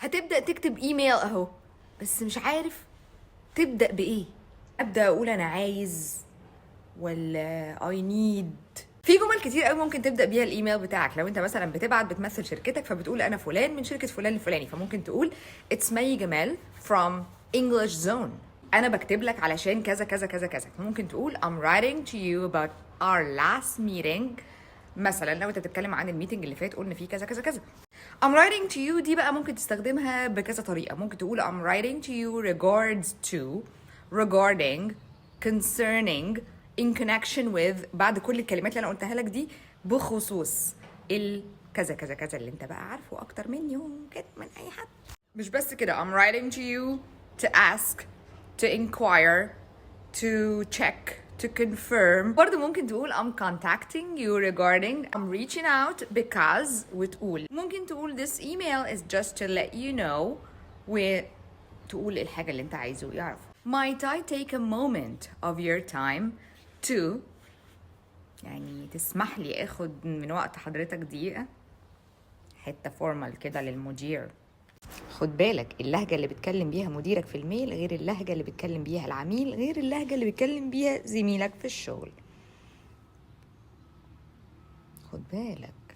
هتبدأ تكتب ايميل اهو، بس مش عارف تبدأ بإيه. أبدأ أقول أنا عايز ولا I need. في جمل كتير قوي ممكن تبدأ بيها الإيميل بتاعك. لو أنت مثلا بتمثل شركتك فبتقول أنا فلان من شركة فلان الفلاني، فممكن تقول It's مي جمال from English Zone. أنا بكتب لك علشان كذا كذا كذا كذا. ممكن تقول I'm writing to you about our last meeting. مثلا لو أنت بتتكلم عن الميتنج اللي فات قلنا فيه كذا كذا كذا. I'm writing to you دي بقى ممكن تستخدمها بكذا طريقة. ممكن تقول I'm writing to you regards to, regarding, concerning, in connection with. بعد كل الكلمات اللي انا قلتها لك دي بخصوص الكذا كذا كذا اللي انت بقى عارفه اكتر مني وممكن من اي حد. مش بس كده. I'm writing to you to ask, to inquire, to check, to confirm. برضه ممكن تقول I'm contacting you regarding, I'm reaching out because. وتقول ممكن تقول this email is just to let you know, وتقول الحاجة اللي انت عايزه يعرف. Might I take a moment of your time to، يعني تسمح لي اخد من وقت حضرتك دقيقة. حتة فورمال كده للمدير. خد بالك اللهجة اللي بتكلم بيها مديرك في الميل غير اللهجة اللي بتكلم بيها العميل غير اللهجة اللي بتكلم بيها زميلك في الشغل. خد بالك.